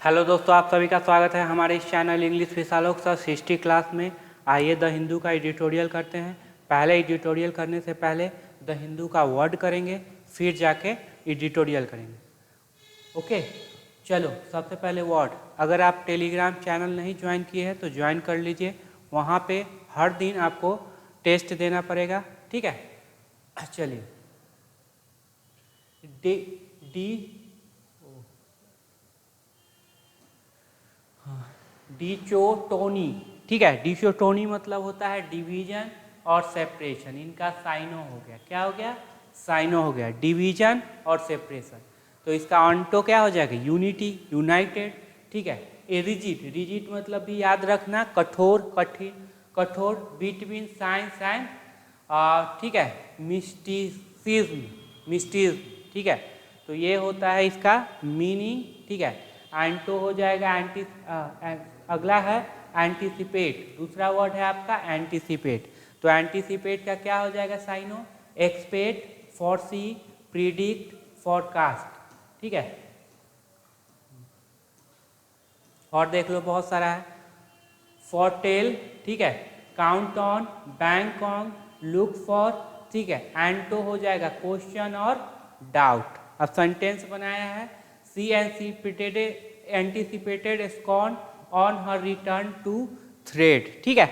Hello दोस्तों, आप सभी का स्वागत है हमारे इस channel English Vishalok sir history class में। आइए द हिंदू का एडिटोरियल करते हैं। पहले एडिटोरियल करने से पहले द हिंदू का वर्ड करेंगे, फिर जाके एडिटोरियल करेंगे। ओके, चलो सबसे पहले वर्ड। अगर आप टेलीग्राम चैनल नहीं ज्वाइन किए हैं तो ज्वाइन कर लीजिए। वहाँ पे हर दिन आपको टेस्ट देना पड़ेगा, ठीक है। चलिए, डिचोटोनी, ठीक है। डिचोटोनी मतलब होता है डिवीजन और सेपरेशन। इनका साइनो हो गया, क्या हो गया? साइनो हो गया, डिवीजन और सेपरेशन। तो इसका ऑन्टो क्या हो जाएगा? यूनिटी, यूनाइटेड, ठीक है। रिजिड, रिजिड मतलब भी याद रखना, कठोर, कठिन, कठोर, बिटवीन साइंस एंड, ठीक है, मिस्टिसिज्म, मिस्टिज्म, ठीक है। तो ये होता है इसका मीनिंग, ठीक है। एंटो हो जाएगा एंटी, अगला है एंटीसिपेट। दूसरा वर्ड है आपका एंटीसिपेट। तो एंटीसिपेट का क्या हो जाएगा? Synonym, expect, foresee, predict, forecast, ठीक है। और देख लो बहुत सारा है, फोरटेल, ठीक है, count on, bank on, look for, ठीक है। एंटो हो जाएगा क्वेश्चन और डाउट। अब सेंटेंस बनाया है, she anticipated scorn on her return to thread, ठीक है।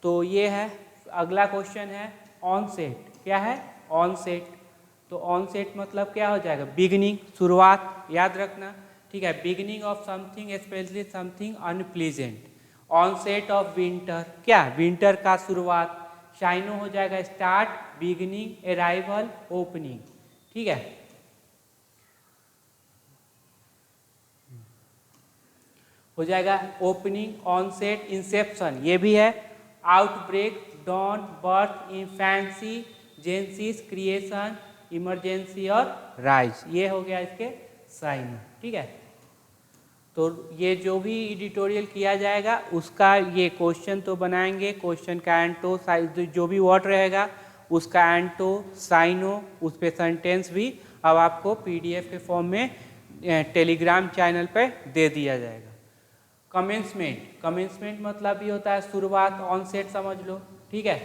तो ये है। अगला क्वेश्चन है ऑनसेट। क्या है? ऑनसेट। तो ऑनसेट मतलब क्या हो जाएगा? बिगिनिंग, शुरुआत, याद रखना, ठीक है। Beginning of something, specially something unpleasant. Onset of winter, क्या? विंटर का शुरुआत। शाइनो हो जाएगा स्टार्ट, बिगिनिंग, अराइवल, ओपनिंग, ठीक है। हो जाएगा ओपनिंग, ऑनसेट, इंसेप्शन, ये भी है। Outbreak, dawn, birth, infancy, genesis, creation, emergency और राइज, ये हो गया इसके साइन, ठीक है। तो ये जो भी एडिटोरियल किया जाएगा उसका ये क्वेश्चन तो बनाएंगे, क्वेश्चन का एंटो जो भी वर्ड रहेगा उसका एंटो, साइनो, उस पर सेंटेंस भी अब आपको पीडीएफ के फॉर्म में टेलीग्राम चैनल पे दे दिया जाएगा। कमेंसमेंट, कमेंसमेंट मतलब ये होता है शुरुआत, ऑनसेट समझ लो, ठीक है।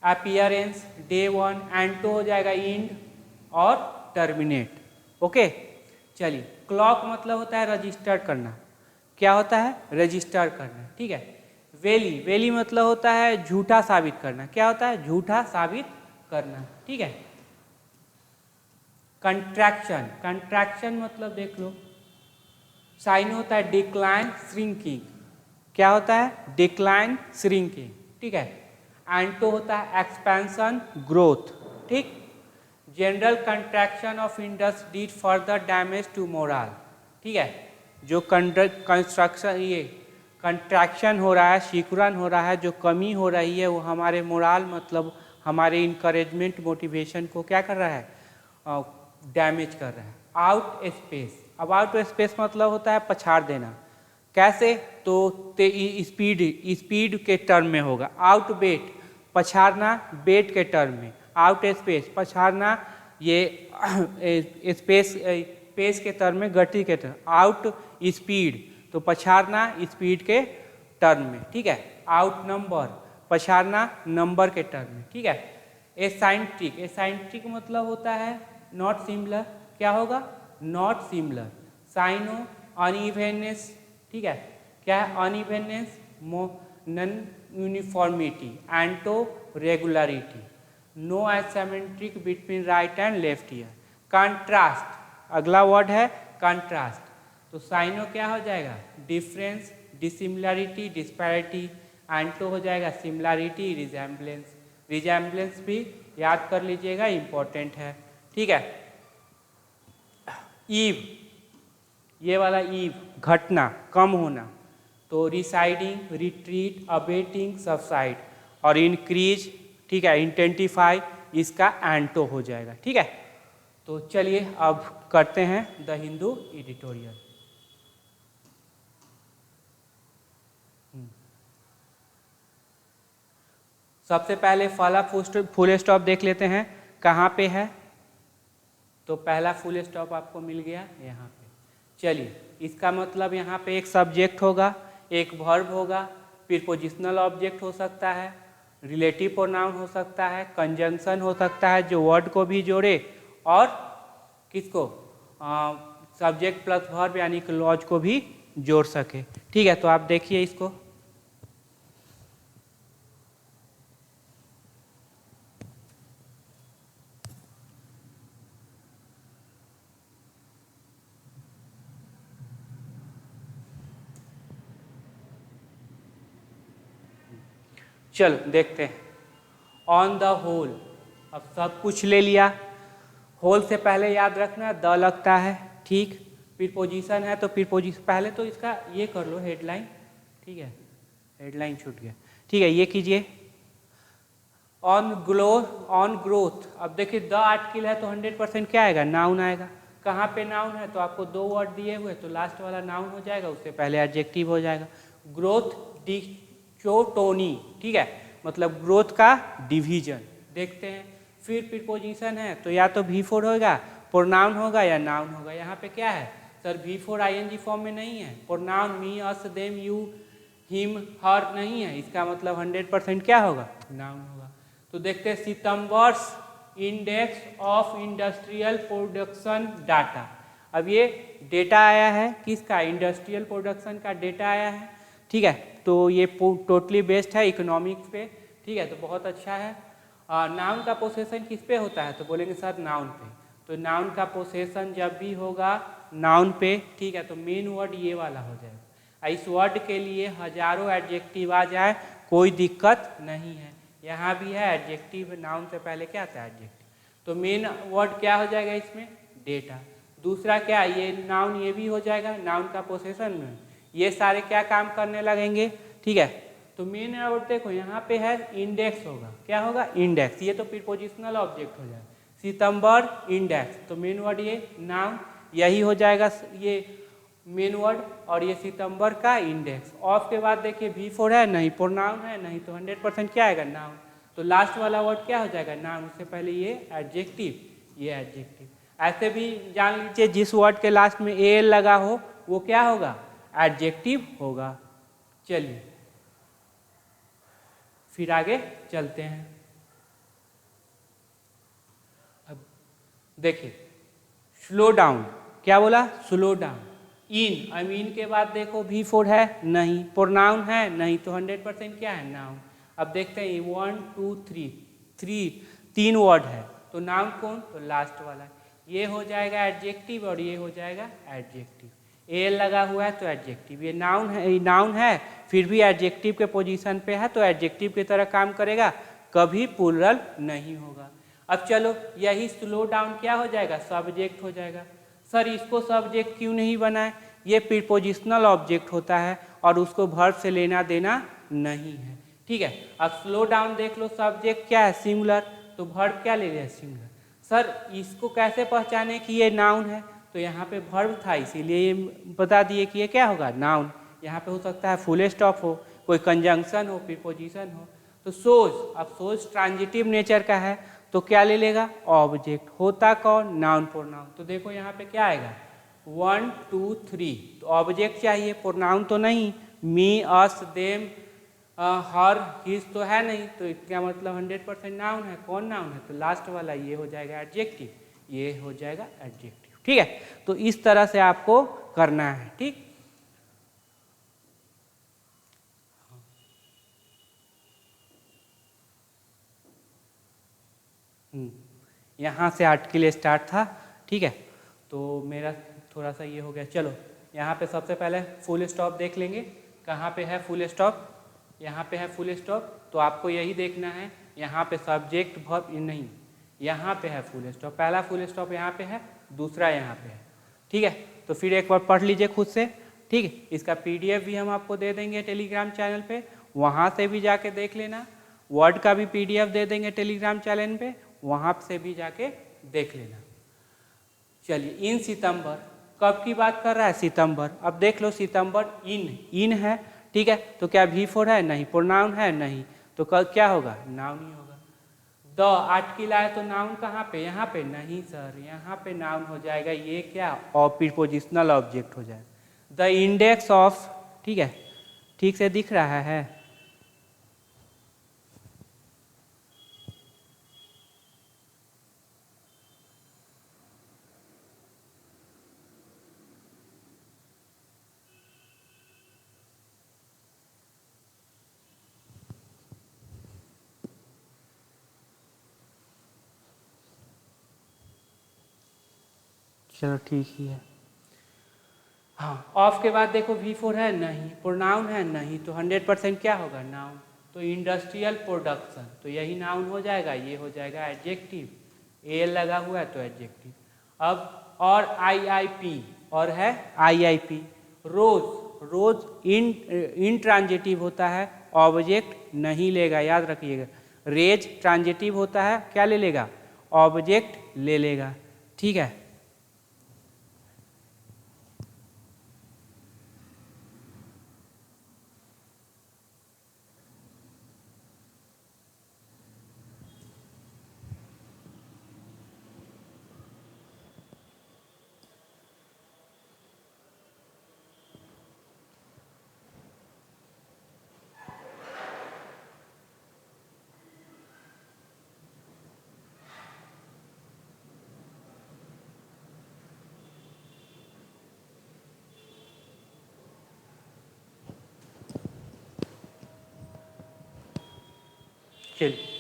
अपीयरेंस, डे वन, एंटो हो जाएगा इंड और टर्मिनेट, ओके। चलिए, क्लॉक मतलब होता है रजिस्टर करना। क्या होता है? रजिस्टर करना, ठीक है। वैली, वैली मतलब होता है झूठा साबित करना। क्या होता है? झूठा साबित करना, ठीक है। कंट्रैक्शन, कंट्रैक्शन मतलब देख लो, साइन होता है डिक्लाइन, श्रिंकिंग। क्या होता है? डिक्लाइन, श्रिंकिंग, ठीक है। एंटो होता है एक्सपेंशन, ग्रोथ, ठीक। General contraction of industry did further damage to moral, ठीक है। जो कंस्ट्रक्शन, ये कंट्रैक्शन हो रहा है, सिकुड़न हो रहा है, जो कमी हो रही है वो हमारे मोरल मतलब हमारे इंकरेजमेंट, मोटिवेशन को क्या कर रहा है? डैमेज कर रहा है। आउट स्पेस, अब आउट स्पेस मतलब होता है पछाड़ देना। कैसे? तो स्पीड, स्पीड के टर्म में होगा। आउट बेट, पछाड़ना, बेट के टर्म में। आउट स्पेस, पछाड़ना, ये स्पेस, स्पेस के टर्म में, गति के टर्म। आउट स्पीड, तो पछाड़ना स्पीड के टर्म में, ठीक है। आउट नंबर, पछाड़ना नंबर के टर्म में, ठीक है। एसाइंट्रिक, एसाइंट्रिक मतलब होता है नॉट सिमिलर। क्या होगा? Not similar. साइनो, अनइवननेस, ठीक है। क्या है? Unevenness, non uniformity. एंटो, regularity. No asymmetric between right and left ear. Contrast, अगला वर्ड है कंट्रास्ट। तो साइनो क्या हो जाएगा? Difference, dissimilarity, disparity. एंटो हो जाएगा सिमिलरिटी, रिजेम्बलेंस। रिजेम्बलेंस भी याद कर लीजिएगा, इंपॉर्टेंट है, ठीक है। ईव, ये वाला ईव, घटना, कम होना। तो रिसाइडिंग, रिट्रीट, अबेटिंग, सबसाइड। और इंक्रीज, ठीक है, इंटेंटिफाई, इसका एंटो हो जाएगा, ठीक है। तो चलिए अब करते हैं द हिंदू एडिटोरियल। सबसे पहले पहला फुल स्टॉप देख लेते हैं कहाँ पे है। तो पहला फुल स्टॉप आपको मिल गया यहाँ पे। चलिए, इसका मतलब यहाँ पे एक सब्जेक्ट होगा, एक वर्ब होगा, प्रीपोजिशनल ऑब्जेक्ट हो सकता है, रिलेटिव प्रोनाउन हो सकता है, कंजंक्शन हो सकता है जो वर्ड को भी जोड़े और किसको सब्जेक्ट प्लस वर्ब यानी कि लॉज को भी जोड़ सके। ठीक है, तो आप देखिए इसको। चलो देखते हैं। ऑन द होल, अब सब कुछ ले लिया। होल से पहले याद रखना द लगता है, ठीक। प्रीपोजिशन है तो प्रीपोजिशन पहले तो इसका ये कर लो हेडलाइन, ठीक है, हेडलाइन छूट गया, ठीक है, ये कीजिए। ऑन ग्रोथ, अब देखिए द आर्टिकल है तो 100% क्या आएगा, नाउन आएगा। कहाँ पे नाउन है, तो आपको दो वर्ड दिए हुए तो लास्ट वाला नाउन हो जाएगा, उससे पहले एडजेक्टिव हो जाएगा। ग्रोथ डिचोटोनी, ठीक है, मतलब ग्रोथ का डिवीजन। देखते हैं, फिर प्रीपोजिशन है तो या तो V4 होगा, प्रोनाउन होगा या नाउन होगा। यहाँ पे क्या है सर, V4 ING फॉर्म में नहीं है, pronoun me us them you him her नहीं है, इसका मतलब 100% क्या होगा, नाउन होगा। तो देखते हैं September's index of industrial production data. अब ये डेटा आया है किसका, इंडस्ट्रियल प्रोडक्शन का डेटा आया है, ठीक है, तो ये टोटली बेस्ड है इकोनॉमिक्स पे, ठीक है, तो बहुत अच्छा है। नाउन का पोसेशन किस पे होता है, तो बोलेंगे सर नाउन पे। तो नाउन का पोसेशन जब भी होगा नाउन पे, ठीक है, तो मेन वर्ड ये वाला हो जाएगा। इस वर्ड के लिए हजारों एडजेक्टिव आ जाए कोई दिक्कत नहीं है। यहाँ भी है एडजेक्टिव, नाउन से पहले क्या आता है एडजेक्टिव। तो मेन वर्ड क्या हो जाएगा इसमें, डेटा। दूसरा क्या, ये नाउन ये भी हो जाएगा नाउन का पोसेशन में, ये सारे क्या काम करने लगेंगे, ठीक है। तो मेन वर्ड देखो यहाँ पे है इंडेक्स होगा, क्या होगा, इंडेक्स, ये तो प्रीपोजिशनल ऑब्जेक्ट हो जाएगा। सितंबर इंडेक्स, तो मेन वर्ड ये नाउन यही हो जाएगा, ये मेन वर्ड, और ये सितंबर का इंडेक्स। ऑफ के बाद देखिए V4 है नहीं, प्रोनाउन है नहीं, तो 100% क्या आएगा, नाउन। तो लास्ट वाला वर्ड क्या हो जाएगा, नाउन, उससे पहले ये एडजेक्टिव, ये एडजेक्टिव। ऐसे भी जान लीजिए जिस वर्ड के लास्ट में AL लगा हो वो क्या होगा, एडजेक्टिव होगा। चलिए फिर आगे चलते हैं। अब देखिए स्लो डाउन, क्या बोला, स्लो डाउन। इन, अब इन के बाद देखो V4 है नहीं, प्रोनाउन है नहीं, तो 100% क्या है, नाउन। अब देखते हैं 1 2 3 तीन वर्ड है, तो नाउन कौन, तो लास्ट वाला, ये हो जाएगा एडजेक्टिव और ये हो जाएगा एडजेक्टिव। AL लगा हुआ है तो एडजेक्टिव, ये नाउन है फिर भी एडजेक्टिव के पोजीशन पे है तो एडजेक्टिव की तरह काम करेगा, कभी प्लूरल नहीं होगा। अब चलो यही स्लो डाउन क्या हो जाएगा, सब्जेक्ट हो जाएगा। सर इसको सब्जेक्ट क्यों नहीं बनाए, ये प्रीपोजिशनल ऑब्जेक्ट होता है और उसको वर्ब से लेना देना नहीं है, ठीक है। अब स्लो डाउन देख लो, सब्जेक्ट क्या है, सिंगुलर, तो वर्ब क्या ले लिया, सिंगुलर। सर इसको कैसे पहचाने कि ये नाउन है, तो यहाँ पे वर्ब था इसीलिए ये बता दिए कि ये क्या होगा, नाउन। यहाँ पे हो सकता है फुल स्टॉप हो, कोई कंजंक्शन हो, प्रीपोजिशन हो। तो सोज, अब सोज ट्रांजिटिव नेचर का है तो क्या ले लेगा, ऑब्जेक्ट। होता कौन, नाउन प्रोनाउन। तो देखो यहाँ पे क्या आएगा 1 2 3, तो ऑब्जेक्ट चाहिए, प्रोनाउन तो नहीं, मी अस देम हर हिज तो है नहीं, तो इसका मतलब 100% नाउन है। कौन नाउन है, तो लास्ट वाला ये हो जाएगा एडजेक्टिव, ये हो जाएगा एडजेक्टिव, ठीक है। तो इस तरह से आपको करना है, ठीक। यहाँ से आर्टिकल स्टार्ट था, ठीक है, तो मेरा थोड़ा सा ये हो गया। चलो यहाँ पे सबसे पहले फुल स्टॉप देख लेंगे, कहाँ पे है फुल स्टॉप, यहाँ पे है फुल स्टॉप, तो आपको यही देखना है, यहाँ पे सब्जेक्ट वर्ब नहीं, यहाँ पे है फुल स्टॉप, पहला फुल स्टॉप यहाँ पे है, दूसरा यहाँ पे है, ठीक है। तो फिर एक बार पढ़ लीजिए खुद से, ठीक है। इसका PDF भी हम आपको दे देंगे टेलीग्राम चैनल पे, वहाँ से भी जाके देख लेना। वर्ड का भी PDF दे देंगे टेलीग्राम चैनल पे, वहाँ से भी जाके देख लेना। चलिए इन सितंबर, कब की बात कर रहा है, सितंबर। अब देख लो सितंबर इन है, ठीक है, तो क्या V4 है नहीं, प्रोनाउन है नहीं, तो क्या होगा, नाउन ही होगा। द आर्टिकल आया तो नाउन कहाँ पे, यहाँ पे नहीं सर, यहाँ पे नाउन हो जाएगा, ये क्या और प्रीपोजिशनल ऑब्जेक्ट हो जाएगा। द इंडेक्स ऑफ, ठीक है, ठीक से दिख रहा है। चलो ठीक ही है। हाँ, ऑफ के बाद देखो V4 है नहीं, प्रोनाउन है नहीं, तो 100% क्या होगा, नाउन। तो इंडस्ट्रियल प्रोडक्शन, तो यही नाउन हो जाएगा, ये हो जाएगा एडजेक्टिव, ए लगा हुआ है तो एडजेक्टिव। अब और IIP, और है IIP। रोज, रोज इन ट्रांजिटिव होता है, ऑब्जेक्ट नहीं लेगा, याद रखिएगा। रेज ट्रांजिटिव होता है, क्या ले लेगा, ऑब्जेक्ट ले लेगा, ठीक है। चलिए,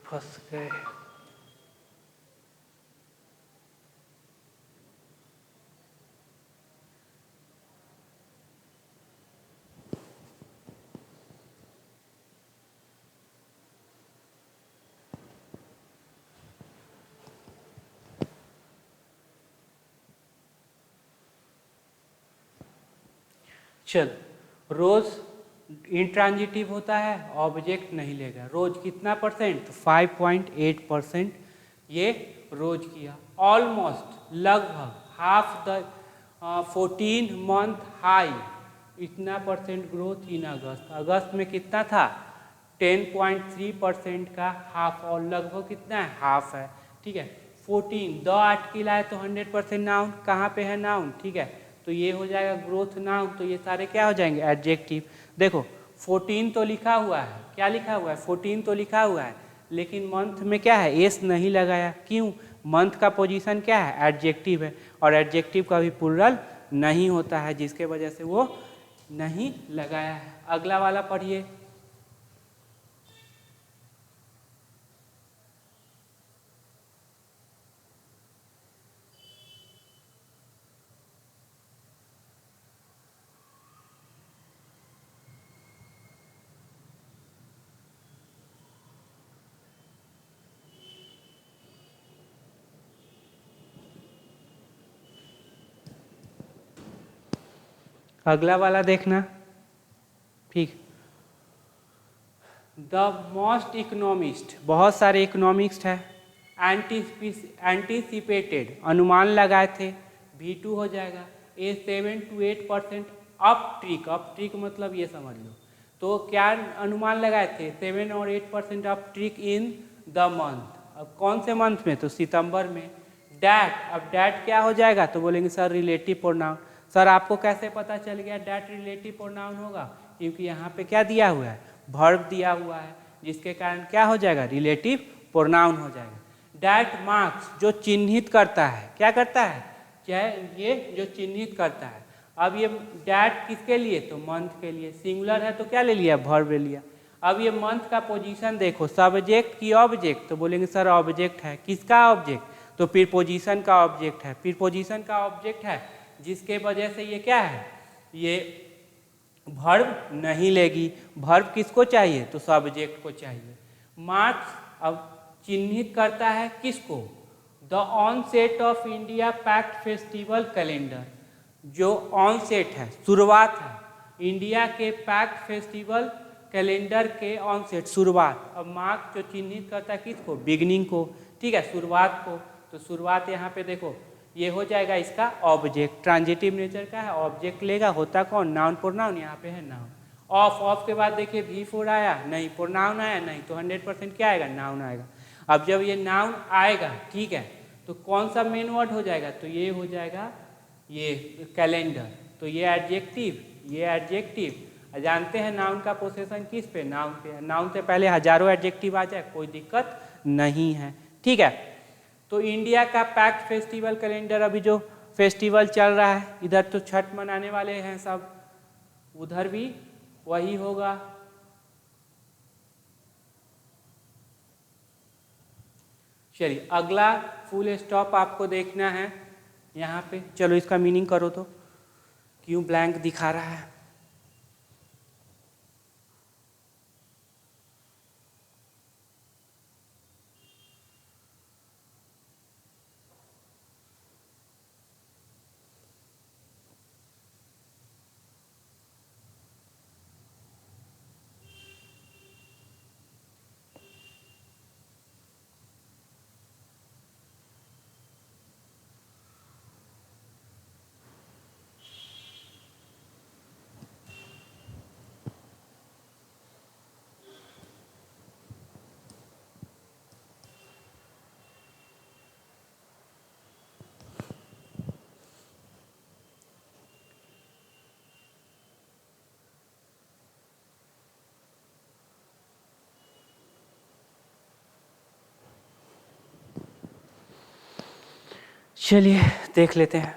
फंस गए। चल, रोज इंट्रांजिटिव होता है, ऑब्जेक्ट नहीं लेगा। रोज कितना परसेंट, तो 5.8% ये रोज किया। ऑलमोस्ट, लगभग, हाफ द 14 मंथ हाई, इतना परसेंट ग्रोथ इन अगस्त। अगस्त में कितना था, 10.3% का हाफ, और लगभग कितना है, हाफ है, ठीक है। 14, द आर्टिकल आए तो 100% नाउन, कहाँ पे है नाउन, ठीक है, तो ये हो जाएगा ग्रोथ नाउन, तो ये सारे क्या हो जाएंगे, एडजेक्टिव। देखो 14 तो लिखा हुआ है, क्या लिखा हुआ है, 14 तो लिखा हुआ है, लेकिन मंथ में क्या है, एस नहीं लगाया, क्यों, मंथ का पोजीशन क्या है, एडजेक्टिव है, और एडजेक्टिव का भी प्लूरल नहीं होता है, जिसके वजह से वो नहीं लगाया है। अगला वाला पढ़िए। अगला वाला देखना, ठीक। द मोस्ट इकोनॉमिस्ट, बहुत सारे इकोनॉमिस्ट है। एंटीसिपेटेड, अनुमान लगाए थे, V2 हो जाएगा। 7 to 8% अप ट्रिक मतलब ये समझ लो, तो क्या अनुमान लगाए थे, 7 और 8% up trick in the month. अब कौन से मंथ में, तो सितंबर में। डैट, अब डैट क्या हो जाएगा, तो बोलेंगे सर रिलेटिव प्रोनाउन। सर आपको कैसे पता चल गया डैट रिलेटिव प्रोनाउन होगा, क्योंकि यहाँ पे क्या दिया हुआ है, वर्ब दिया हुआ है, जिसके कारण क्या हो जाएगा, रिलेटिव प्रोनाउन हो जाएगा। डैट मार्क्स, जो चिन्हित करता है, क्या करता है, चाहे ये जो चिन्हित करता है। अब ये डैट किसके लिए, तो मंथ के लिए, सिंगुलर है तो क्या ले लिया, वर्ब ले लिया। अब ये मंथ का पोजीशन देखो, सब्जेक्ट की ऑब्जेक्ट, तो बोलेंगे सर ऑब्जेक्ट है, किसका ऑब्जेक्ट, तो प्रीपोजिशन का ऑब्जेक्ट है, प्रीपोजिशन का ऑब्जेक्ट है, जिसके वजह से ये क्या है, ये वर्ब नहीं लेगी। वर्ब किसको चाहिए? तो सब्जेक्ट को चाहिए। मार्क्स अब चिन्हित करता है किसको? The onset of India packed festival calendar. जो ऑनसेट है, शुरुआत है इंडिया के पैक्ट फेस्टिवल कैलेंडर के ऑनसेट, शुरुआत। अब मार्क्स जो चिन्हित करता है किसको? बिगनिंग को, ठीक है, शुरुआत को। तो शुरुआत यहाँ पे देखो ये हो जाएगा इसका ऑब्जेक्ट, ट्रांजिटिव नेचर का है, ऑब्जेक्ट लेगा, होता कौन? नाउन प्रोनाउन, यहाँ पे है नाउन। ऑफ के बाद देखिए V4 आया नहीं, प्रोनाउन आया नहीं, तो 100% क्या आएगा? नाउन आएगा। अब जब ये नाउन आएगा, ठीक है, तो कौन सा मेन वर्ड हो जाएगा? तो ये हो जाएगा ये कैलेंडर। तो ये एडजेक्टिव, ये एडजेक्टिव। जानते हैं नाउन का पोसेशन किस पे? नाउन पे। नाउन से पहले हजारों एडजेक्टिव आ जाए कोई दिक्कत नहीं है, ठीक है। तो इंडिया का पैक्ट फेस्टिवल कैलेंडर, अभी जो फेस्टिवल चल रहा है, इधर तो छठ मनाने वाले हैं सब, उधर भी वही होगा। चलिए अगला फुल स्टॉप आपको देखना है यहाँ पे। चलो इसका मीनिंग करो तो, क्यों ब्लैंक दिखा रहा है? चलिए देख लेते हैं।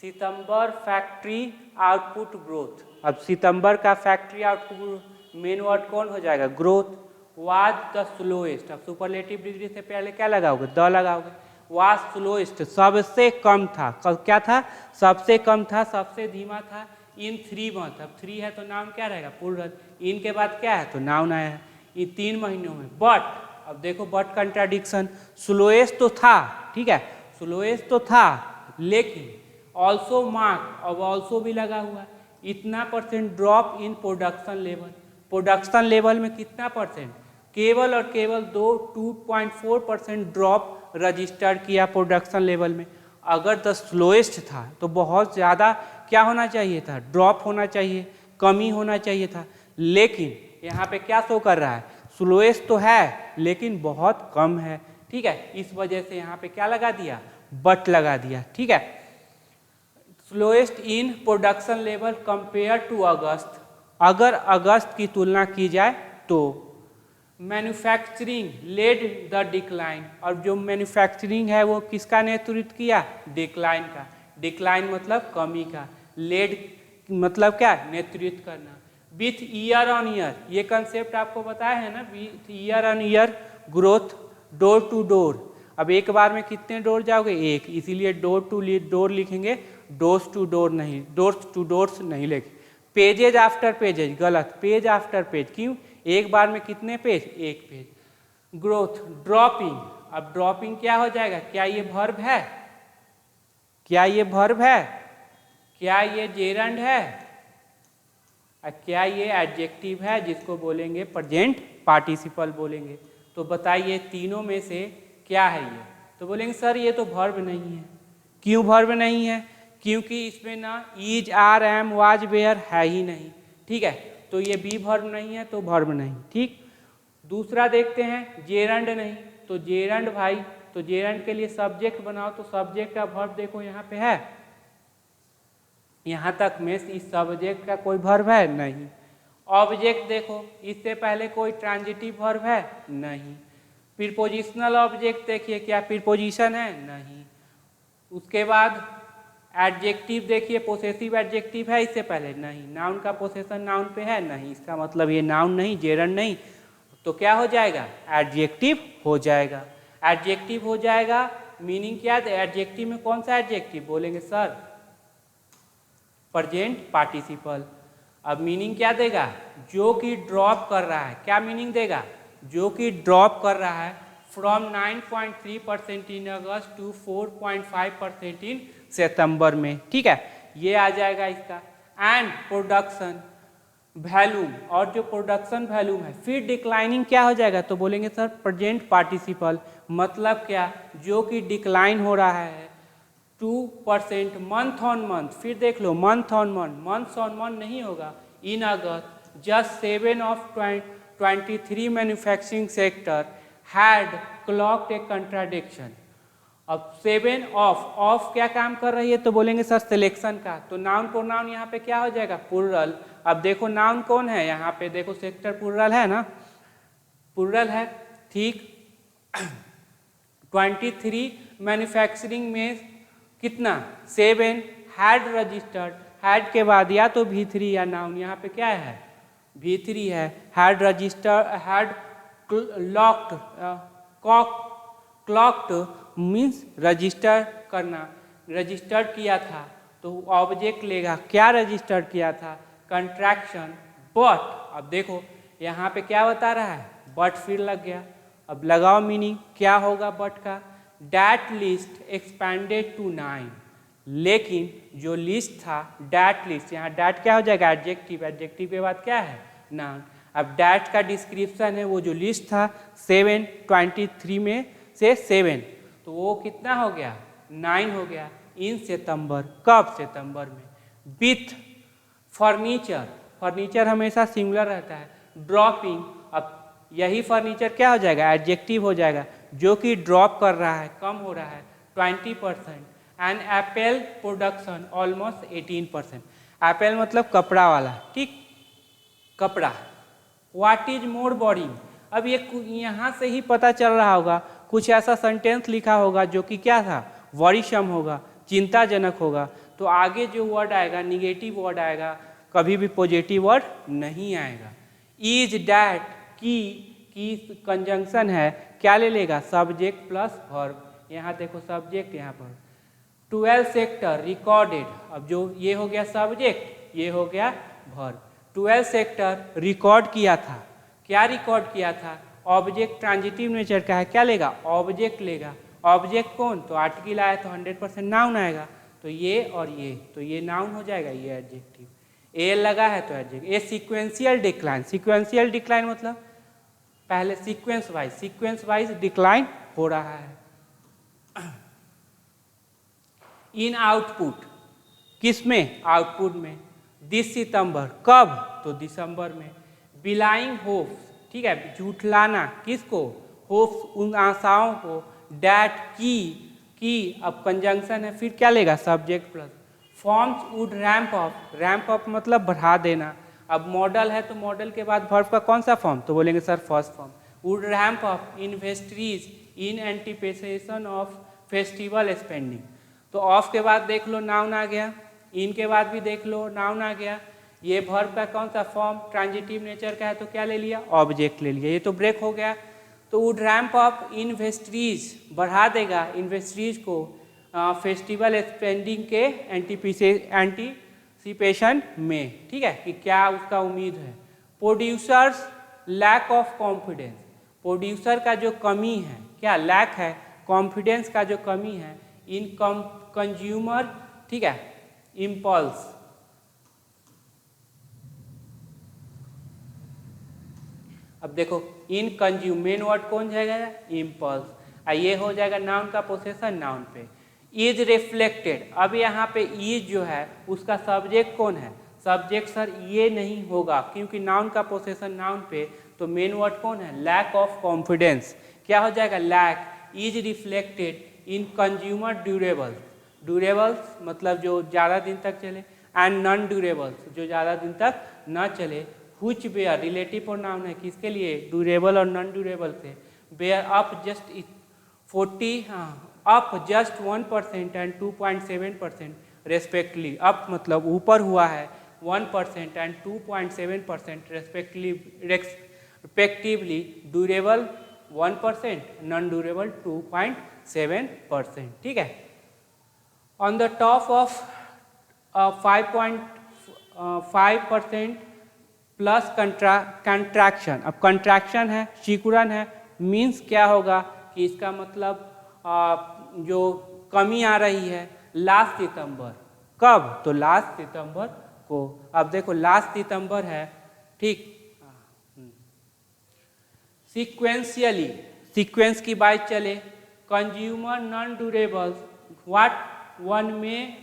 सितंबर फैक्ट्री आउटपुट ग्रोथ। अब सितंबर का फैक्ट्री आउटपुट मेन वर्ड कौन हो जाएगा? ग्रोथ। Was the slowest. अब सुपरलेटिव डिग्री से पहले क्या लगाओगे? द लगाओगे। वाज स्लोएस्ट, सबसे कम था। क्या था? सबसे कम था, सबसे धीमा था। इन 3 मंथ, अब 3 है तो नाउन क्या रहेगा? पूर्ण। इन के बाद क्या है? तो नाउन आया है। इन 3 महीनों में। बट, अब देखो बट कंट्राडिक्शन, स्लोएस्ट तो था, ठीक है, स्लोएस्ट तो था, लेकिन ऑल्सो मार्क, अब ऑल्सो भी लगा हुआ है। इतना percent drop in production level. Production level में कितना परसेंट? केवल और केवल 2.4% ड्रॉप रजिस्टर किया प्रोडक्शन लेवल में। अगर द स्लोएस्ट था तो बहुत ज़्यादा क्या होना चाहिए था? ड्रॉप होना चाहिए, कमी होना चाहिए था। लेकिन यहाँ पे क्या शो कर रहा है? स्लोएस्ट तो है लेकिन बहुत कम है, ठीक है। इस वजह से यहाँ पे क्या लगा दिया? बट लगा दिया, ठीक है। Slowest in production level compare to August. अगर अगस्त की तुलना की जाए तो मैन्युफैक्चरिंग लेड द डिक्लाइन। और जो मैन्युफैक्चरिंग है वो किसका नेतृत्व किया? डिक्लाइन का। डिक्लाइन मतलब कमी का, लेड मतलब क्या? नेतृत्व करना। विथ ईयर ऑन ईयर, ये कंसेप्ट आपको बताया है ना, with year on year growth, door to door. अब एक बार में कितने डोर जाओगे? एक, इसीलिए डोर टू डोर लिखेंगे, डोर्स टू डोर नहीं, डोर्स टू डोर्स नहीं लिखेंगे। पेजेज आफ्टर पेजेज, गलत, पेज आफ्टर पेज। क्यों? एक बार में कितने पेज? एक पेज। Growth, dropping. अब ड्रॉपिंग क्या हो जाएगा? क्या ये वर्ब है? क्या ये वर्ब है? क्या ये जेरंड है? क्या ये एडजेक्टिव है जिसको बोलेंगे प्रेजेंट पार्टिसिपल बोलेंगे? तो बताइए तीनों में से क्या है ये? तो बोलेंगे सर ये तो वर्ब नहीं है। क्यों वर्ब नहीं है? क्योंकि इसमें ना is, are, am, was, were है ही नहीं, ठीक है। तो ये भी वर्ब नहीं है तो वर्ब नहीं, ठीक। दूसरा देखते हैं, जेरंड नहीं। तो जेरंड भाई, तो जेरंड के लिए सब्जेक्ट बनाओ, तो सब्जेक्ट का वर्ब देखो यहाँ पे है, यहाँ तक में इस सब्जेक्ट का कोई वर्ब है? नहीं। ऑब्जेक्ट देखो, इससे पहले कोई ट्रांजिटिव वर्ब है? नहीं। प्रीपोजिशनल ऑब्जेक्ट देखिए, क्या प्रीपोजिशन है? नहीं। उसके बाद एडजेक्टिव देखिए, पोसेसिव एडजेक्टिव है इससे पहले? नहीं। नाउन का पोसेशन नाउन पे है? नहीं। इसका मतलब ये नाउन नहीं, जेरंड नहीं, तो क्या हो जाएगा? एडजेक्टिव हो जाएगा। एडजेक्टिव हो जाएगा मीनिंग क्या है एडजेक्टिव में, कौन सा एडजेक्टिव बोलेंगे सर, प्रेजेंट पार्टिसिपल। अब मीनिंग क्या देगा, जो कि ड्रॉप कर रहा है, क्या मीनिंग देगा, जो कि ड्रॉप कर रहा है फ्रॉम 9.3% इन अगस्त टू 4.5% इन सितंबर में, ठीक है, ये आ जाएगा इसका। एंड प्रोडक्शन वैल्यूम, और जो प्रोडक्शन वैल्यूम है फिर डिक्लाइनिंग क्या हो जाएगा, तो बोलेंगे सर प्रेजेंट पार्टिसिपल, मतलब क्या, जो कि डिक्लाइन हो रहा है 2% मंथ ऑन मंथ, फिर देख लो मंथ ऑन मंथ नहीं होगा, in August just 7 of 23 manufacturing sector had clocked a contraction. अब 7 ऑफ क्या काम कर रही है, तो बोलेंगे सर सिलेक्शन का, तो नाउन प्रोनाउन यहाँ पे क्या हो जाएगा, प्लूरल। अब देखो नाउन कौन है यहाँ पे, देखो सेक्टर प्लूरल है ना, प्लूरल है, ठीक। 23 मैन्युफैक्चरिंग में कितना 7 हैड रजिस्टर्ड, हैड के बाद या तो V3 या नाउन, यहाँ पे क्या है V3 है, had registered, had locked, clogged means register करना, रजिस्टर्ड किया था, तो ऑब्जेक्ट लेगा, क्या रजिस्टर्ड किया था, कंट्रैक्शन, बट। अब देखो यहाँ पे क्या बता रहा है, बट फिर लग गया, अब लगाओ मीनिंग क्या होगा बट का, डैट लिस्ट एक्सपैंडेड टू 9, लेकिन जो लिस्ट था डैट लिस्ट, यहाँ डैट क्या हो जाएगा एडजेक्टिव, एडजेक्टिव के बाद क्या है नाउन। अब डैट का डिस्क्रिप्शन है वो जो लिस्ट था 23 में से 7, तो वो कितना हो गया 9 हो गया इन सितंबर, कब सितंबर में। विथ फर्नीचर, फर्नीचर हमेशा सिंगुलर रहता है, ड्रॉपिंग, अब यही फर्नीचर क्या हो जाएगा एडजेक्टिव हो जाएगा, जो कि ड्रॉप कर रहा है, कम हो रहा है 20%, and Apple production almost 18%। Apple मतलब कपड़ा वाला, ठीक, कपड़ा। व्हाट इज मोर बोरिंग, अब ये यहाँ से ही पता चल रहा होगा, कुछ ऐसा सेंटेंस लिखा होगा जो कि क्या था वरीसम होगा, चिंताजनक होगा, तो आगे जो वर्ड आएगा निगेटिव वर्ड आएगा, कभी भी पॉजिटिव वर्ड नहीं आएगा। इज डैट की कंजंक्शन है, क्या ले लेगा सब्जेक्ट प्लस वर्ब, यहाँ देखो सब्जेक्ट यहाँ पर। 12 सेक्टर रिकॉर्डेड, अब जो ये हो गया सब्जेक्ट, ये हो गया वर्ब। 12 सेक्टर रिकॉर्ड किया था, क्या रिकॉर्ड किया था, ऑब्जेक्ट ट्रांजिटिव नेचर का है, क्या लेगा ऑब्जेक्ट लेगा, ऑब्जेक्ट कौन, तो आर्टिकल आया तो 100% नाउन आएगा, तो ये और ये, तो ये नाउन हो जाएगा, ये एडजेक्टिव, ए लगा है तो एडजेक्टिव। ए सीक्वेंशियल डिक्लाइन, सीक्वेंशियल डिक्लाइन मतलब पहले सीक्वेंस वाइज डिक्लाइन हो रहा है। इन आउटपुट, किसमें आउटपुट में, दिस सितंबर, कब तो दिसंबर में। बिलाइंग होप्स, ठीक है, झूठलाना, किसको होप्स उन आशाओं को, डैट की अब कंजंक्शन है, फिर क्या लेगा subject plus. Forms would ramp up, ramp up मतलब बढ़ा देना, अब मॉडल है तो मॉडल के बाद वर्ब का कौन सा फॉर्म, तो बोलेंगे sir first form. Would ramp up inventories in anticipation of festival spending, तो ऑफ के बाद देख लो नाउन आ गया, इन के बाद भी देख लो नाउन आ गया, ये वर्ब का कौन सा फॉर्म ट्रांजिटिव नेचर का है, तो क्या ले लिया ऑब्जेक्ट ले लिया, ये तो ब्रेक हो गया। तो वुड रैंप अप इन्वेस्ट्रीज, बढ़ा देगा इन्वेस्ट्रीज को फेस्टिवल स्पेंडिंग के एंटीसिपेशन में, ठीक है, कि क्या उसका उम्मीद है। Producers lack of confidence, producer का जो कमी है, क्या लैक है, कॉन्फिडेंस का जो कमी है इन कंज्यूमर, ठीक है, इम्पल्स। अब देखो इन कंज्यूम, मेन वर्ड कौन जाएगा इम्पल्स, ये हो जाएगा नाउन का पोसेशन नाउन पे। इज रिफ्लेक्टेड, अब यहाँ पे इज जो है उसका सब्जेक्ट कौन है, सब्जेक्ट सर ये नहीं होगा क्योंकि नाउन का पोसेशन नाउन पे, तो मेन वर्ड कौन है लैक ऑफ कॉन्फिडेंस, क्या हो जाएगा lack. Is reflected in consumer durables, durables मतलब जो ज़्यादा दिन तक चले, एंड नॉन ड्यूरेबल्स जो ज़्यादा दिन तक न चले। हुच बेयर रिलेटिव प्रोनाउन है किसके लिए, ड्यूरेबल और नॉन ड्यूरेबल से। Were up just 1% and 2.7% respectively, up मतलब ऊपर हुआ है 1% and 2.7% respectively durable 1%, non durable 2.7%, ठीक है। On the top of 5.5% plus contraction. अब कंट्रैक्शन है, सिकुड़न है, मीन्स क्या होगा कि इसका मतलब जो कमी आ रही है लास्ट सितंबर, कब, तो लास्ट सितंबर को। अब देखो लास्ट सितंबर है, ठीक। सीक्वेंशियली, सीक्वेंस की बात चले, consumer non durables what one में,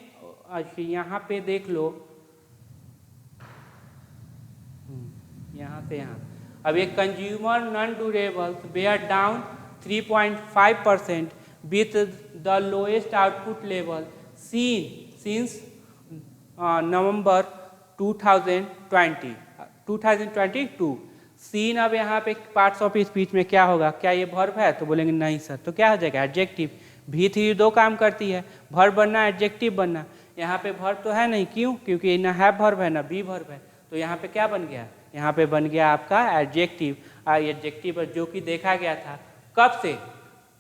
यहाँ पे देख लो, यहाँ से यहाँ, अब एक consumer non durables were down 3.5% with the lowest output level seen since November 2022। Scene, अब यहाँ पे पार्ट्स ऑफ स्पीच में क्या होगा, क्या ये वर्ब है, तो बोलेंगे नहीं सर, तो क्या हो जाएगा एडजेक्टिव। V3 दो काम करती है, वर्ब बनना, एडजेक्टिव बनना। यहाँ पे वर्ब तो है नहीं, क्यों, क्योंकि ना हैव वर्ब है ना बी वर्ब है, तो यहाँ पे क्या बन गया, यहाँ पे बन गया आपका एडजेक्टिव। एडजेक्टिव जो कि देखा गया था कब से,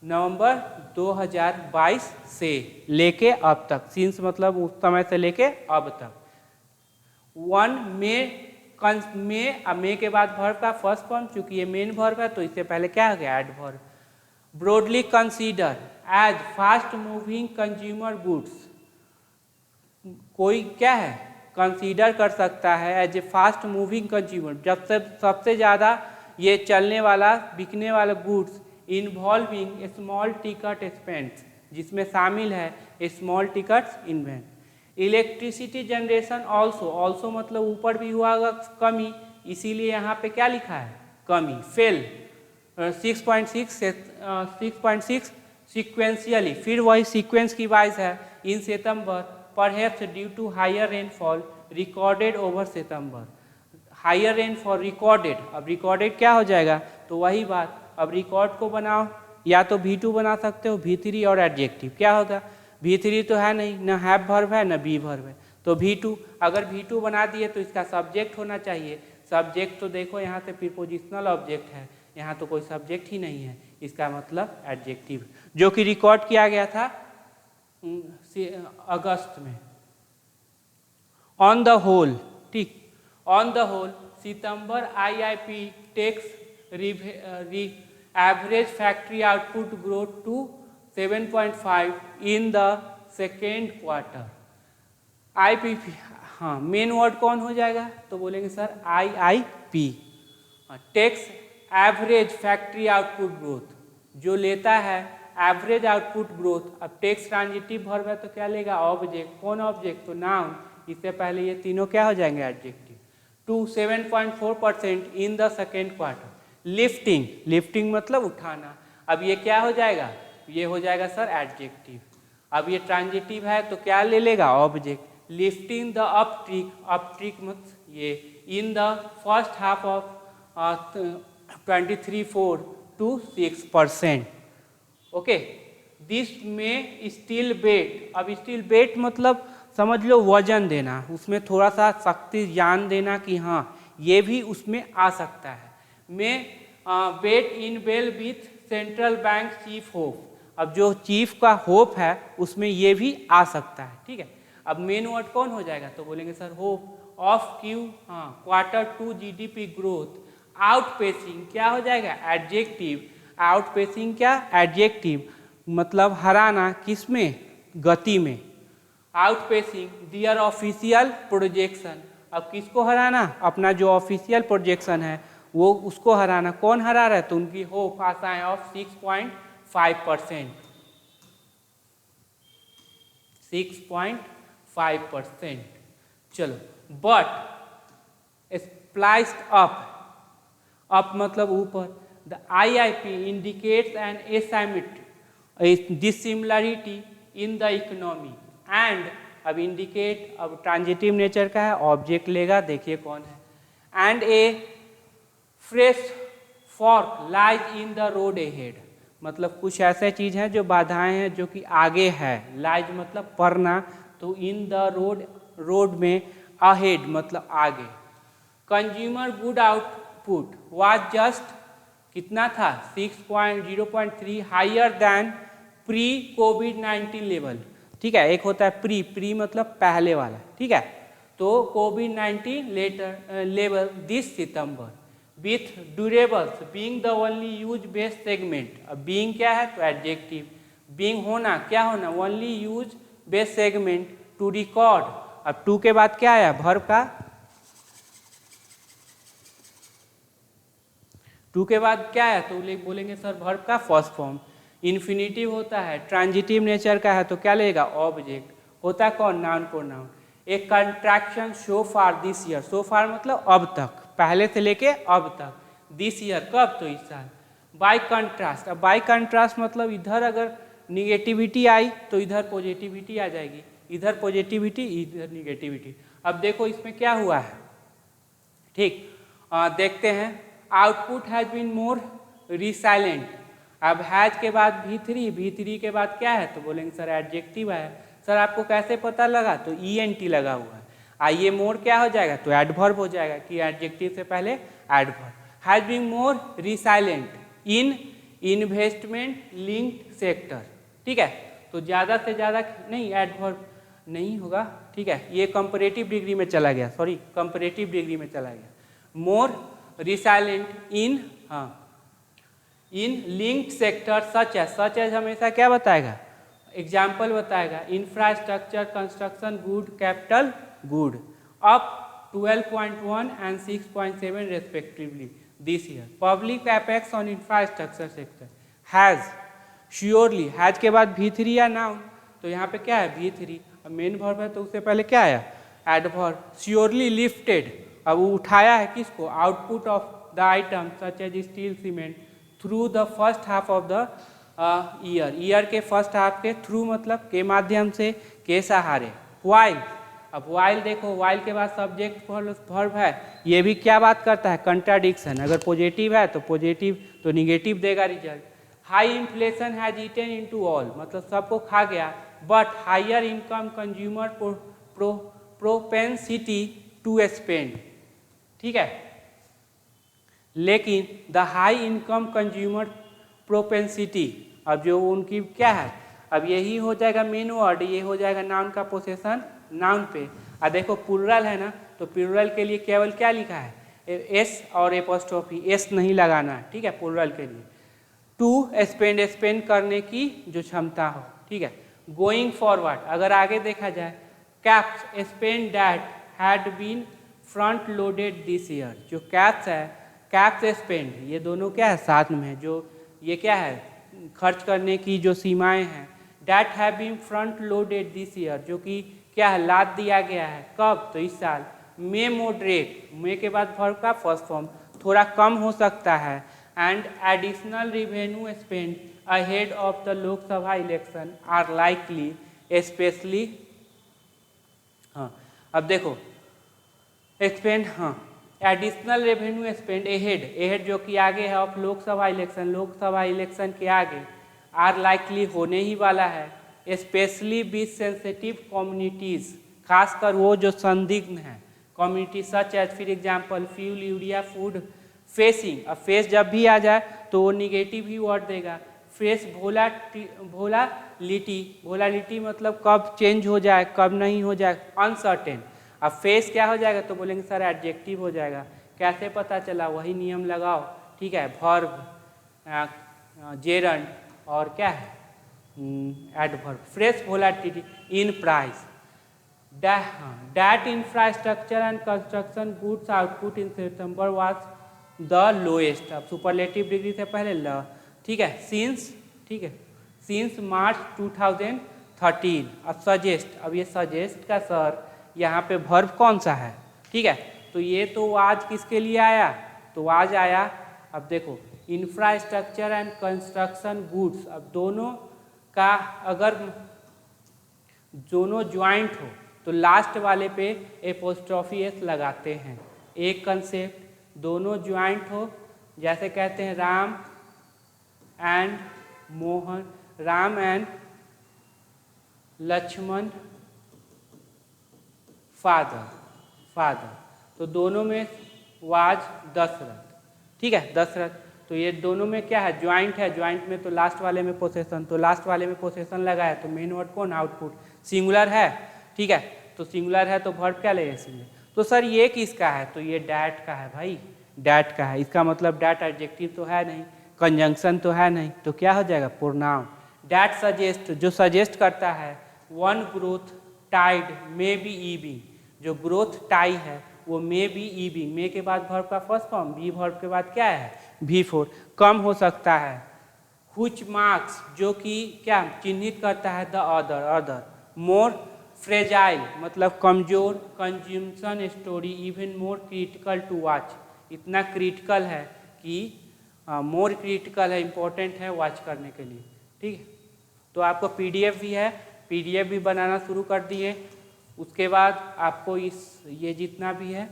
नवंबर 2022 से लेके अब तक, सिंस मतलब उस समय से लेके अब तक। वन मे के बाद वर्ब का फर्स्ट फॉर्म, चूंकि ये मेन वर्ब है तो इससे पहले क्या हो गया, adverb. Broadly consider as fast moving consumer goods, कोई क्या है, कंसीडर कर सकता है as a fast moving consumer, जब से सबसे ज़्यादा ये चलने वाला, बिकने वाला goods involving small ticket expense, जिसमें शामिल है small tickets invent. Electricity generation also, also मतलब ऊपर भी हुआ होगा कमी, इसीलिए यहाँ पे क्या लिखा है, कमी। फेल 6.6 सिक्वेंशियली, फिर वही सीक्वेंस की वाइज है, in September perhaps due to higher rainfall recorded over September. Higher rainfall recorded, अब रिकॉर्डेड क्या हो जाएगा, तो वही बात, अब रिकॉर्ड को बनाओ, या तो V2 बना सकते हो, V3 और एडजेक्टिव क्या होगा, V3 तो है नहीं, ना हैव वर्ब है ना बी वर्ब है, तो V2, अगर V2 बना दिए तो इसका सब्जेक्ट होना चाहिए। सब्जेक्ट तो देखो यहाँ से प्रीपोजिशनल ऑब्जेक्ट है, यहाँ तो कोई सब्जेक्ट ही नहीं है, इसका मतलब एडजेक्टिव, जो कि रिकॉर्ड किया गया था अगस्त में। ऑन द होल, ठीक, on the whole September IIP takes average factory output growth to 7.5 in the second quarter. IPP, हाँ, मेन वर्ड कौन हो जाएगा, तो बोलेंगे sir IIP, takes average factory output growth, जो लेता है एवरेज आउटपुट ग्रोथ। अब टेक्स ट्रांजिटिव वर्ब है तो क्या लेगा, ऑब्जेक्ट, कौन ऑब्जेक्ट, तो नाउन, इससे पहले ये तीनों क्या हो जाएंगे, adjective. To 7.4% in the second quarter. Lifting, lifting मतलब उठाना, अब ये क्या हो जाएगा, ये हो जाएगा सर एडजेक्टिव। अब ये ट्रांजिटिव है तो क्या ले लेगा, object. Lifting the up trick, up trick मतलब ये, in the first half of 23.4 to 6%, okay. This में स्टील वेट, अब स्टील वेट मतलब समझ लो वजन देना, उसमें थोड़ा सा शक्ति ज्ञान देना कि हाँ ये भी उसमें आ सकता है। में wait in well with central bank chief hope, अब जो चीफ का होप है उसमें ये भी आ सकता है, ठीक है। अब मेन वर्ड कौन हो जाएगा, तो बोलेंगे सर होप ऑफ क्यू, हाँ, Q2 GDP ग्रोथ आउटपेसिंग, क्या हो जाएगा, एडजेक्टिव। आउटपेसिंग क्या, एडजेक्टिव, मतलब हराना, किसमें, गति में। आउटपेसिंग दियर ऑफिशियल प्रोजेक्शन, अब किसको हराना, अपना जो ऑफिशियल प्रोजेक्शन है वो उसको हराना। कौन हरा रहा है, तो उनकी होप, आशाएं ऑफ 6.5%, 6.5%। चलो, बट स्प्लाइस्ड अप, अप मतलब ऊपर। The IIP indicates an asymmetry, dissimilarity in the economy and, अब इंडिकेट, अब ट्रांजिटिव नेचर का है, ऑब्जेक्ट लेगा, देखिए कौन है। And A fresh fork lies in the road ahead, मतलब कुछ ऐसे चीज हैं जो बाधाएं हैं जो कि आगे है। लाइज मतलब पड़ना, तो इन द रोड, रोड में, अहेड मतलब आगे। Consumer good output was just, कितना था 0.3 हायर देन प्री कोविड-19 लेवल। ठीक है, एक होता है प्री मतलब पहले वाला। ठीक है, तो कोविड-19 level this September with durables being the only use based segment. अब बीइंग क्या है तो एडजेक्टिव, बीइंग होना क्या होना only use based segment to record. अब टू के बाद क्या आया वर्ब का, टू के बाद क्या है तो बोलेंगे सर वर्ब का फर्स्ट फॉर्म। इन्फिनिटिव होता है, ट्रांजिटिव नेचर का है तो क्या लेगा ऑब्जेक्ट। होता है कौन नाउन प्रोनाउन। एक contraction so far this year, so far मतलब अब तक, पहले से लेके अब तक, दिस ईयर कब तो इस साल। बाय कंट्रास्ट, अब बाय कंट्रास्ट मतलब इधर अगर निगेटिविटी आई तो इधर पॉजिटिविटी आ जाएगी, इधर पॉजिटिविटी इधर निगेटिविटी। अब देखो इसमें क्या हुआ है, ठीक देखते हैं। Output has been more resilient. अब हैज के बाद V3 के बाद क्या है तो बोलेंगे सर एडजेक्टिव है। सर आपको कैसे पता लगा तो ENT लगा हुआ है। आइए मोर क्या हो जाएगा तो एडवर्ब हो जाएगा कि एडजेक्टिव से पहले adverb. Has been more resilient in investment linked sector. ठीक है, तो ज़्यादा से ज़्यादा नहीं, एडवर्ब नहीं होगा। ठीक है, ये कंपैरेटिव डिग्री में चला गया, सॉरी कंपैरेटिव डिग्री में चला गया। मोर रिसाइलेंट इन इन लिंक्ड सेक्टर सच एज हमेशा क्या बताएगा एग्जाम्पल बताएगा। Infrastructure, construction good, capital good, up 12.1 and 6.7 respectively this year. Public apex on infrastructure sector has surely, has के बाद V3 या नाउन तो यहाँ पे क्या है V3। अब मेन वर्ब है तो उससे पहले क्या आया एडवर्ब। श्योरली लिफ्टेड, अब वो उठाया है किसको output of the item such as steel cement through the first half of the year के फर्स्ट हाफ के थ्रू मतलब के माध्यम से, के सहारे। वाइल, अब वाइल देखो वाइल के बाद सब्जेक्ट वर्ब है, ये भी क्या बात करता है कंट्राडिक्शन। अगर पॉजिटिव है तो पॉजिटिव तो निगेटिव देगा result. High inflation has eaten into all मतलब सबको खा गया, but higher income consumer propensity to spend. ठीक है, लेकिन the high income consumer propensity, अब जो उनकी क्या है अब यही हो जाएगा मेन वर्ड, ये हो जाएगा नाउन का पोसेशन नाउन पे। अब देखो प्लूरल है ना तो प्लूरल के लिए केवल क्या लिखा है एस और एपोस्ट्रोफी, एस नहीं लगाना है। ठीक है, प्लूरल के लिए टू स्पेंड करने की जो क्षमता हो। ठीक है, गोइंग फॉरवर्ड अगर आगे देखा जाए capex spend that had been front loaded this year. जो कैप्स है कैप्स स्पेंड ये दोनों क्या है साथ में है, जो ये क्या है खर्च करने की जो सीमाएं हैं। That have been front loaded this year जो कि क्या है लाद दिया गया है कब तो इस साल। मे मॉडरेट, मे के बाद वर्ब का फर्स्ट फॉर्म थोड़ा कम हो सकता है। And additional revenue spend ahead of the Lok Sabha election are likely specially. हाँ अब देखो एक्सपेंड, हाँ एडिशनल रेवेन्यू स्पेंड एहेड जो कि आगे है ऑफ लोकसभा इलेक्शन के आगे आर लाइकली होने ही वाला है। स्पेशली विथ सेंसिटिव कम्युनिटीज, खासकर वो जो संदिग्ध हैं कम्युनिटी सच एज फिर example fuel urea food facing. अब फेस जब भी आ जाए तो वो निगेटिव ही वर्ड देगा। फेस वोलालिटी मतलब कब चेंज हो जाए कब नहीं हो जाए अनसर्टेन। अब फेस क्या हो जाएगा तो बोलेंगे सर एडजेक्टिव हो जाएगा। कैसे पता चला वही नियम लगाओ। ठीक है, वर्ब जेरंड और क्या है adverb. Fresh volatility in price, that infrastructure and construction goods output in September was the lowest. अब सुपरलेटिव डिग्री से पहले ल। ठीक है, सिंस, ठीक है सिंस मार्च 2013। अब सजेस्ट, अब ये सजेस्ट का सर यहाँ पे वर्ब कौन सा है। ठीक है, तो ये तो आज किसके लिए आया तो आज आया। अब देखो इंफ्रास्ट्रक्चर एंड कंस्ट्रक्शन गुड्स, अब दोनों का अगर दोनों ज्वाइंट हो तो लास्ट वाले पे एपोस्ट्रोफी एस लगाते हैं। एक कंसेप्ट दोनों ज्वाइंट हो जैसे कहते हैं Ram and Mohan, Ram and Lakshman father, तो दोनों में वाज दशरथ। ठीक है, दशरथ तो ये दोनों में क्या है, ज्वाइंट है, ज्वाइंट में तो लास्ट वाले में पोसेशन, तो लास्ट वाले में पोसेशन लगा है, तो मेन वर्ड कौन, आउटपुट, सिंगुलर है, ठीक है, तो सिंगुलर है तो वर्ब क्या लगेगा, सिंगुलर। तो सर ये किसका है, तो ये डैट का है भाई, डैट का है, इसका मतलब डैट एडजेक्टिव तो है नहीं, कंजंक्शन तो है नहीं, तो क्या हो जाएगा, प्रोनाउन। डैट सजेस्ट, जो सजेस्ट करता है, one growth tide may be ebbing, जो ग्रोथ टाई है वो मे बी ईबिंग, मे के बाद वर्ब का फर्स्ट फॉर्म, बी वर्ब के बाद क्या है, V4, कम हो सकता है। व्हिच मार्क्स, जो कि क्या चिन्हित करता है, the other, other. More fragile मतलब कमजोर, consumption story even more critical to watch, इतना क्रिटिकल है कि मोर क्रिटिकल है, इंपॉर्टेंट है वॉच करने के लिए, ठीक है। तो आपको PDF भी है, PDF भी बनाना शुरू कर दिए। उसके बाद आपको ये जितना भी है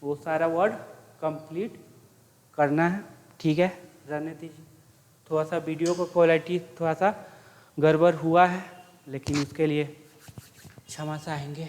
वो सारा वर्ड कंप्लीट करना है, ठीक है, रहने दीजिए। थोड़ा सा वीडियो का क्वालिटी थोड़ा सा गड़बड़ हुआ है, लेकिन उसके लिए क्षमा चाहेंगे।